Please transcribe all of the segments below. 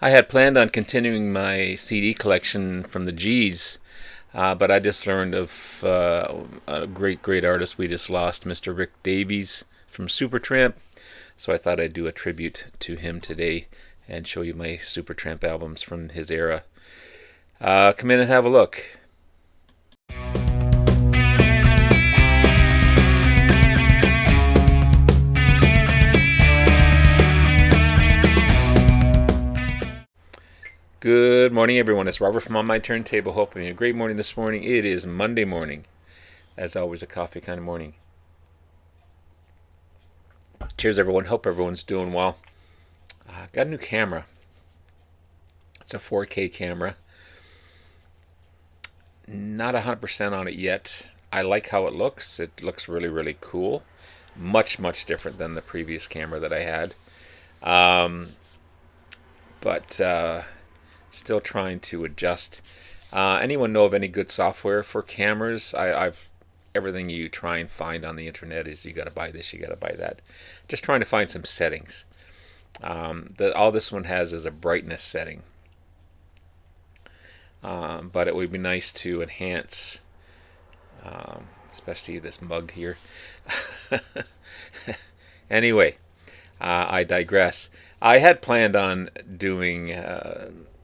I had planned on continuing my CD collection from the G's, but I just learned of a great artist we just lost, Mr. Rick Davies from Supertramp. So I thought I'd do a tribute to him today and show you my Supertramp albums from his era. Come in and have a look. Good morning, everyone. It's Robert from On My Turntable. Hoping you a great morning this morning. It is Monday morning. As always, a coffee kind of morning. Cheers, everyone. Hope everyone's doing well. Got a new camera. It's a 4K camera. Not 100% on it yet. I like how it looks. It looks really cool. Much different than the previous camera that I had. Still trying to adjust. Anyone know of any good software for cameras? I've everything you try and find on the internet is you got to buy this, you got to buy that. Just trying to find some settings. All this one has is a brightness setting, but it would be nice to enhance, especially this mug here. Anyway, I digress. I had planned on doing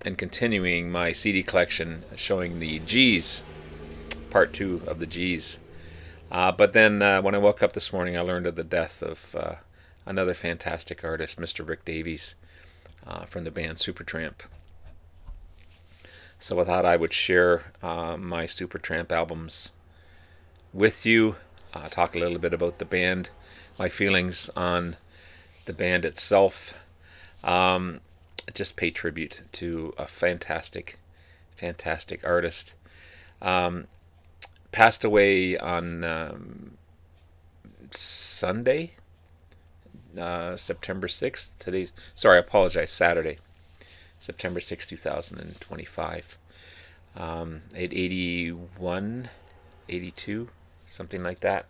and continuing my CD collection showing the G's, part 2 of the G's. But then when I woke up this morning, I learned of the death of another fantastic artist, Mr. Rick Davies, from the band Supertramp. So I thought I would share my Supertramp albums with you, talk a little bit about the band, my feelings on the band itself. Just pay tribute to a fantastic artist. Passed away on Sunday, September 6th. I apologize, Saturday, September 6th, 2025. At 81, 82, something like that.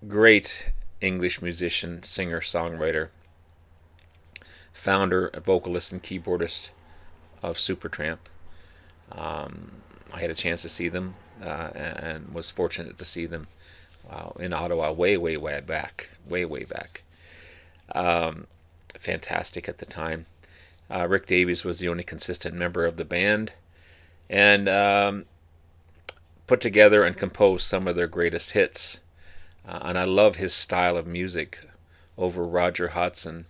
Great English musician, singer, songwriter, founder, vocalist, and keyboardist of Supertramp. I had a chance to see them and was fortunate to see them in Ottawa way back. Fantastic at the time. Rick Davies was the only consistent member of the band and put together and composed some of their greatest hits. And I love his style of music over Roger Hodgson.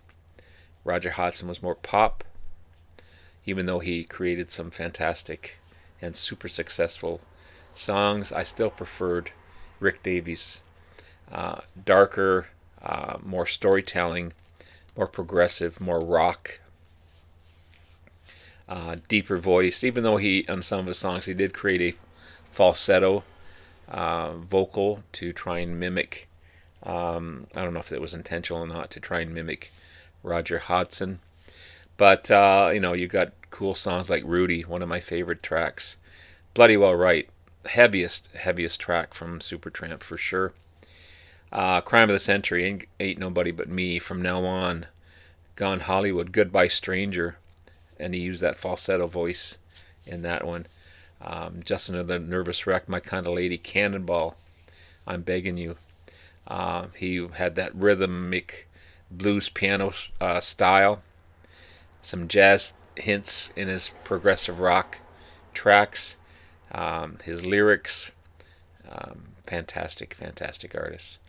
Roger Hodgson was more pop, even though he created some fantastic and super successful songs. I still preferred Rick Davies. Darker, more storytelling, more progressive, more rock, deeper voice. Even though on some of his songs, he did create a falsetto vocal to try and mimic, I don't know if it was intentional or not, to try and mimic Roger Hodgson. But you got cool songs like Rudy, one of my favorite tracks. Bloody Well Right, heaviest track from Supertramp for sure. Crime of the Century, Ain't Nobody But Me, From Now On, Gone Hollywood, Goodbye Stranger, and he used that falsetto voice in that one. Just Another Nervous Wreck, My Kind of Lady, Cannonball, I'm Beggin You. He had that rhythmic blues piano style, some jazz hints in his progressive rock tracks, his lyrics, fantastic artist.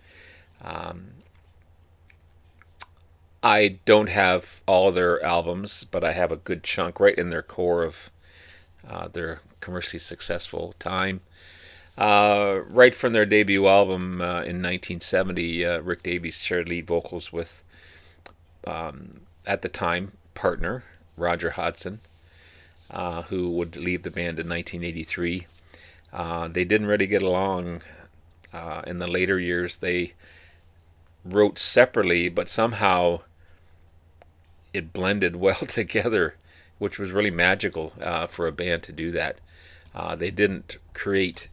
I don't have all their albums, but I have a good chunk right in their core of their commercially successful time. Right from their debut album in 1970, Rick Davies shared lead vocals with, at the time, partner Roger Hodgson, who would leave the band in 1983. They didn't really get along in the later years. They wrote separately, but somehow it blended well together, which was really magical for a band to do that. They didn't create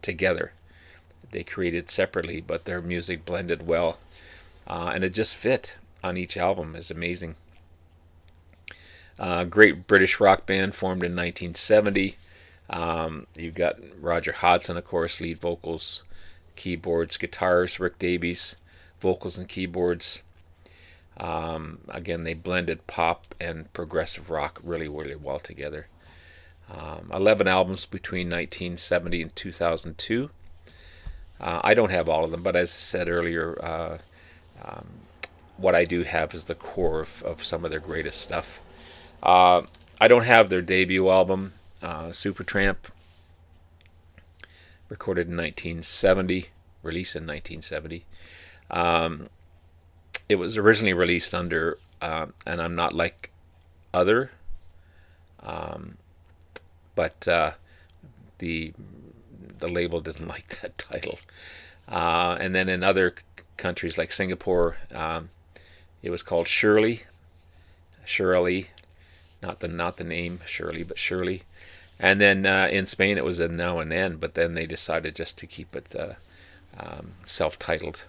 together. They created separately, but their music blended well, and it just fit. on each album is amazing. Great British rock band formed in 1970. You've got Roger Hodgson, of course, lead vocals, keyboards, guitars, Rick Davies, vocals and keyboards. Again, they blended pop and progressive rock really, really well together. 11 albums between 1970 and 2002. I don't have all of them, but as I said earlier, what I do have is the core of some of their greatest stuff. I don't have their debut album, Supertramp, recorded in 1970, released in 1970. It was originally released under And I'm Not Like Other, but the label didn't like that title. And then in other countries like Singapore, it was called Shirley, not the name Shirley, but Shirley. And then in Spain it was a Now and Then, but then they decided just to keep it self-titled.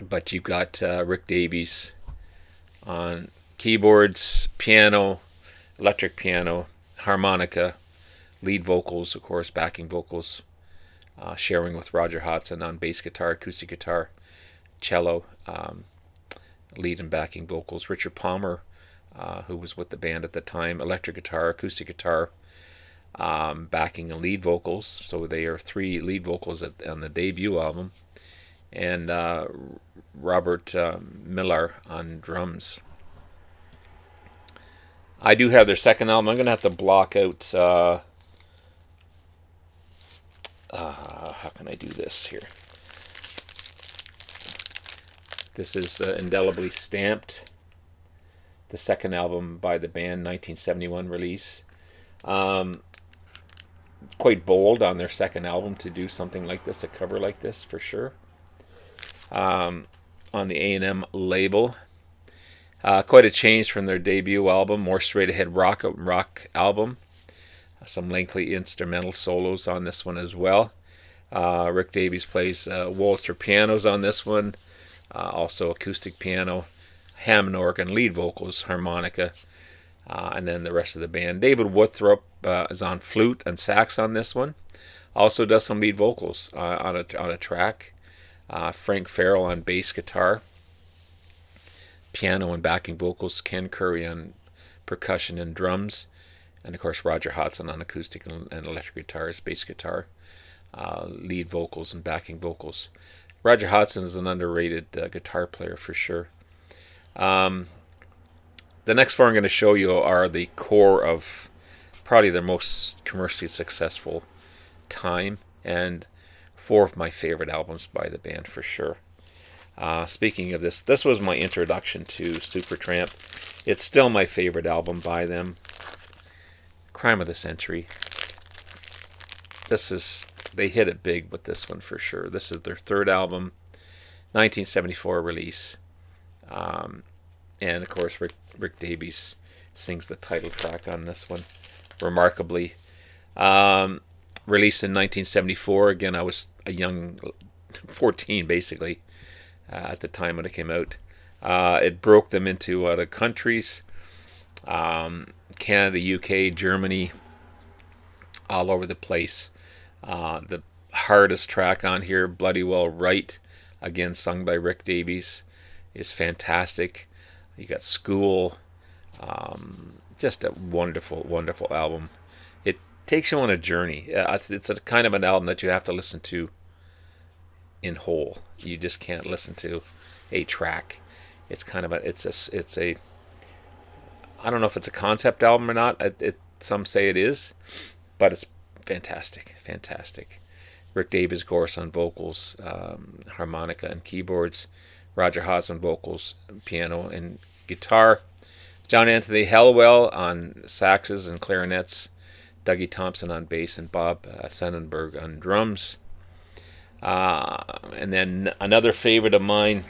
But you've got Rick Davies on keyboards, piano, electric piano, harmonica, lead vocals, of course, backing vocals, sharing with Roger Hodgson on bass guitar, acoustic guitar, cello, lead and backing vocals. Richard Palmer, who was with the band at the time, electric guitar, acoustic guitar, backing and lead vocals. So they are 3 lead vocals on the debut album. And Robert Millar on drums. I do have their second album. I'm going to have to block out... how can I do this here? This is Indelibly Stamped, the second album by the band, 1971 release. Quite bold on their second album to do something like this, a cover like this, for sure. On the A&M label. Quite a change from their debut album, more straight-ahead rock album. Some lengthy instrumental solos on this one as well. Rick Davies plays Waltzer pianos on this one, also acoustic piano, Hammond organ, lead vocals, harmonica, and then the rest of the band. David Woodthorpe is on flute and sax on this one. Also does some lead vocals on a track. Frank Farrell on bass guitar, piano and backing vocals, Ken Curry on percussion and drums, and of course Roger Hodgson on acoustic and electric guitars, bass guitar, lead vocals and backing vocals. Roger Hodgson is an underrated guitar player for sure. The next 4 I'm going to show you are the core of probably their most commercially successful time, and 4 of my favorite albums by the band for sure. Speaking of this was my introduction to Supertramp. It's still my favorite album by them. Crime of the Century. They hit it big with this one for sure. This is their 3rd album, 1974 release. And of course Rick Davies sings the title track on this one remarkably. Released in 1974. Again, I was a young 14 basically at the time when it came out. It broke them into other countries, Canada, UK, Germany, all over the place. The hardest track on here, Bloody Well Right, again sung by Rick Davies, is fantastic. You got School, just a wonderful, wonderful album. It takes you on a journey. It's a kind of an album that you have to listen to in whole. You just can't listen to a track. It's kind of it's a I don't know if it's a concept album or not. Some say it is, but it's fantastic. Rick Davies, of course, on vocals, harmonica and keyboards. Roger Hodgson vocals, piano and guitar. John Anthony Hellwell on saxes and clarinets. Dougie Thompson on bass and Bob Sonnenberg on drums. And then another favorite of mine,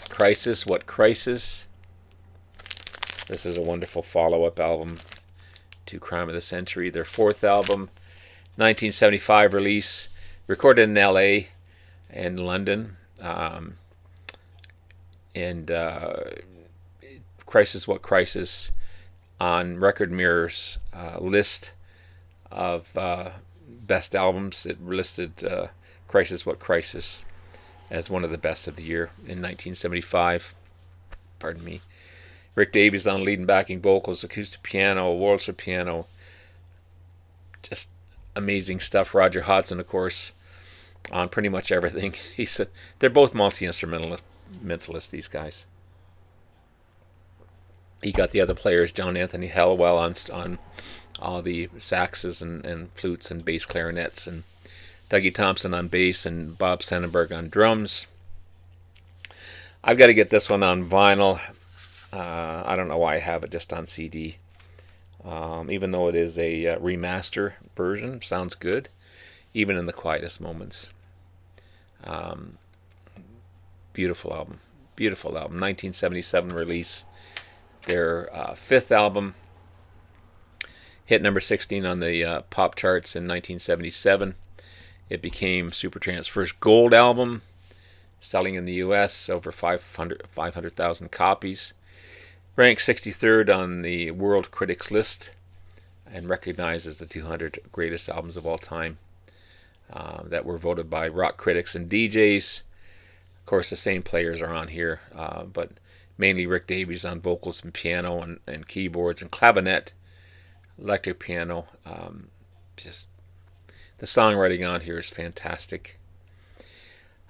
Crisis. What Crisis? This is a wonderful follow-up album to Crime of the Century. Their 4th album, 1975 release, recorded in LA. in London. And Crisis What Crisis on Record Mirror's list of best albums. It listed Crisis What Crisis as one of the best of the year in 1975. Pardon me. Rick Davies on lead and backing vocals, acoustic piano, Wurlitzer piano. Just amazing stuff. Roger Hodgson, of course, on pretty much everything. He said they're both multi-instrumentalists, these guys. He got the other players, John Anthony Hallowell on all the saxes and flutes and bass clarinets, and Dougie Thompson on bass, and Bob Sennenberg on drums. I've got to get this one on vinyl. I don't know why I have it just on CD. Even though it is a remaster version, sounds good, even in the quietest moments. Beautiful album. Beautiful album. 1977 release. Their fifth album. Hit number 16 on the pop charts in 1977. It became Supertramp's first gold album, selling in the U.S. over 500,000 copies. Ranked 63rd on the World Critics List and recognized as the 200 greatest albums of all time that were voted by rock critics and DJs. Of course, the same players are on here, but mainly Rick Davies on vocals and piano and keyboards and clavinet, electric piano. Just the songwriting on here is fantastic.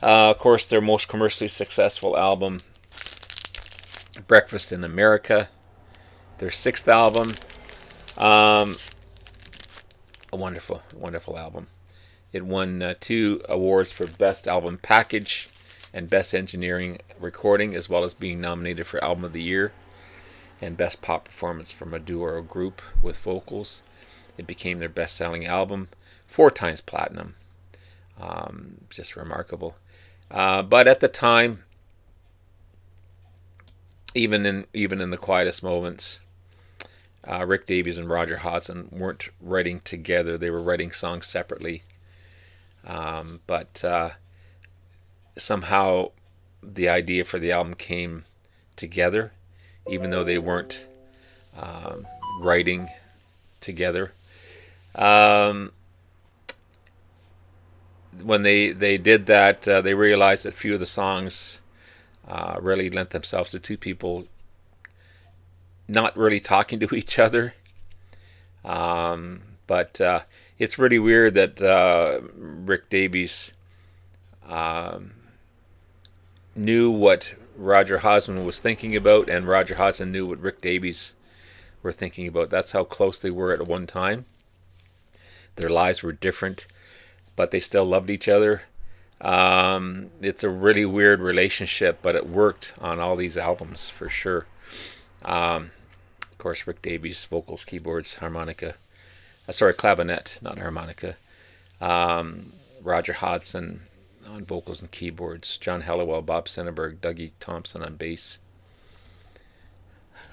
Of course, their most commercially successful album, Breakfast in America, their sixth album. A wonderful, wonderful album. It won 2 awards for Best Album Package and Best Engineering Recording, as well as being nominated for Album of the Year and Best Pop Performance from a Duo or Group with Vocals. It became their best-selling album, 4 times platinum. Just remarkable. But at the time, even in the quietest moments, Rick Davies and Roger Hodgson weren't writing together. They were writing songs separately. But somehow the idea for the album came together, even though they weren't writing together. When they did that, they realized that few of the songs really lent themselves to two people not really talking to each other. But it's really weird that Rick Davies knew what Roger Hodgson was thinking about, and Roger Hodgson knew what Rick Davies were thinking about. That's how close they were at one time. Their lives were different, but they still loved each other. It's a really weird relationship, but it worked on all these albums for sure. Of course, Rick Davies, vocals, keyboards, harmonica. Clavinet, not harmonica. Roger Hodgson on vocals and keyboards. John Hallowell, Bob Sennenberg, Dougie Thompson on bass.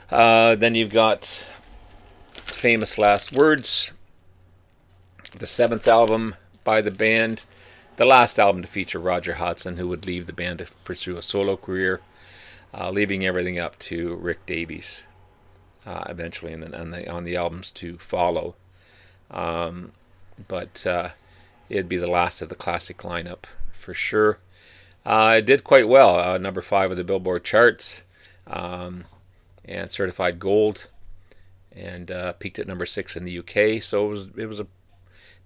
Then you've got Famous Last Words, the 7th album by the band, the last album to feature Roger Hodgson, who would leave the band to pursue a solo career, leaving everything up to Rick Davies eventually, and then on the albums to follow. But it'd be the last of the classic lineup for sure. It did quite well, number 5 of the Billboard charts, and certified gold, and peaked at number 6 in the UK. So it was a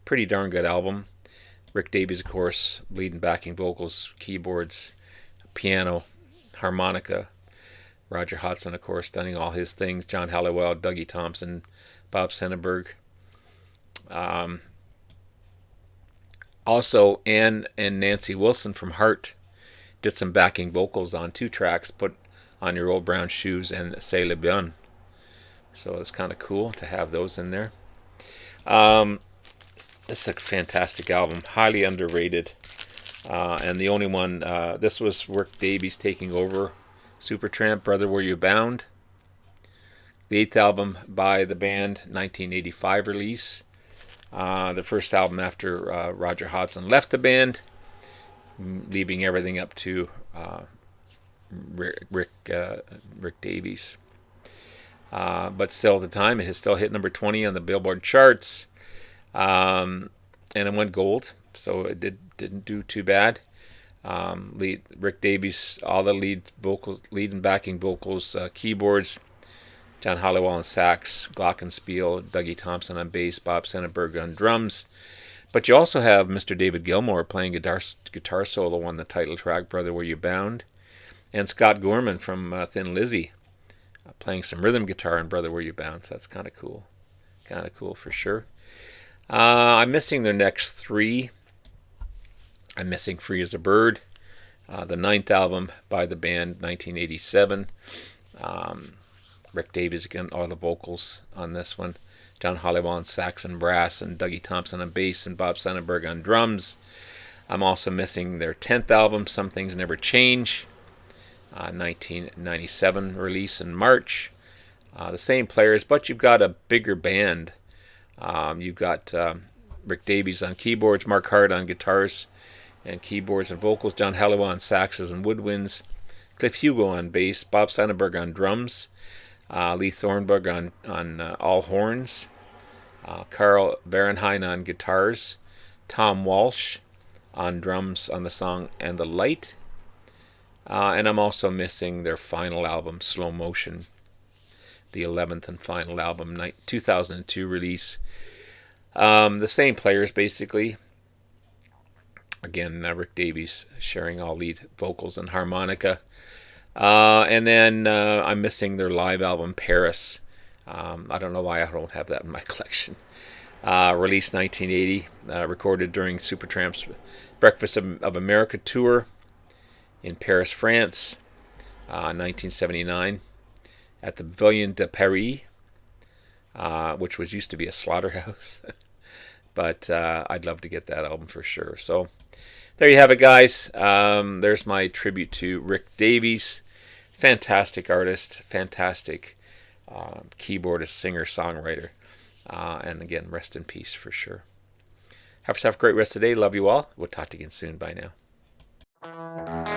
pretty darn good album. Rick Davies, of course, lead and backing vocals, keyboards, piano, harmonica. Roger Hodgson, of course, doing all his things. John Hallowell, Dougie Thompson, Bob Sennenberg. Also, Ann and Nancy Wilson from Heart did some backing vocals on 2 tracks, Put on Your Old Brown Shoes and C'est le Bien. So it's kind of cool to have those in there. This is a fantastic album, highly underrated. And the only one, this was Rick Davies taking over Supertramp, Brother Were You Bound. The 8th album by the band, 1985 release. The first album after Roger Hodgson left the band. leaving everything up to Rick Davies. But still, at the time, it has still hit number 20 on the Billboard charts, and it went gold. So it didn't do too bad. Rick Davies, all the lead and backing vocals, keyboards, John Hollywell on sax, glockenspiel, Dougie Thompson on bass, Bob Sennenberg on drums. But you also have Mr. David Gilmour playing guitar solo on the title track, Brother Were You Bound, and Scott Gorman from Thin Lizzy playing some rhythm guitar on Brother Were You Bound. So that's kind of cool. Kind of cool for sure. I'm missing their next three. I'm missing Free as a Bird, the ninth album by the band, 1987. Rick Davies again, all the vocals on this one. John Hollywell on sax and brass, and Dougie Thompson on bass, and Bob Sonnenberg on drums. I'm also missing their 10th album, Some Things Never Change, 1997 release in March. The same players, but you've got a bigger band. You've got Rick Davies on keyboards, Mark Hart on guitars and keyboards and vocals, John Hollywell on saxes and woodwinds, Cliff Hugo on bass, Bob Sonnenberg on drums, Lee Thornburg on all horns, Carl Varenheim on guitars, Tom Walsh on drums on the song And the Light, and I'm also missing their final album, Slow Motion, the 11th and final album, 2002 release. The same players basically. Again, Rick Davies sharing all lead vocals and harmonica. And then I'm missing their live album, Paris. I don't know why I don't have that in my collection. Released 1980, recorded during Supertramp's Breakfast of America tour in Paris, France, 1979, at the Pavilion de Paris, which used to be a slaughterhouse. But I'd love to get that album for sure. So there you have it, guys. There's my tribute to Rick Davies. Fantastic artist, fantastic keyboardist, singer, songwriter. And again, rest in peace for sure. Have yourself a great rest of the day. Love you all. We'll talk to you again soon. Bye now.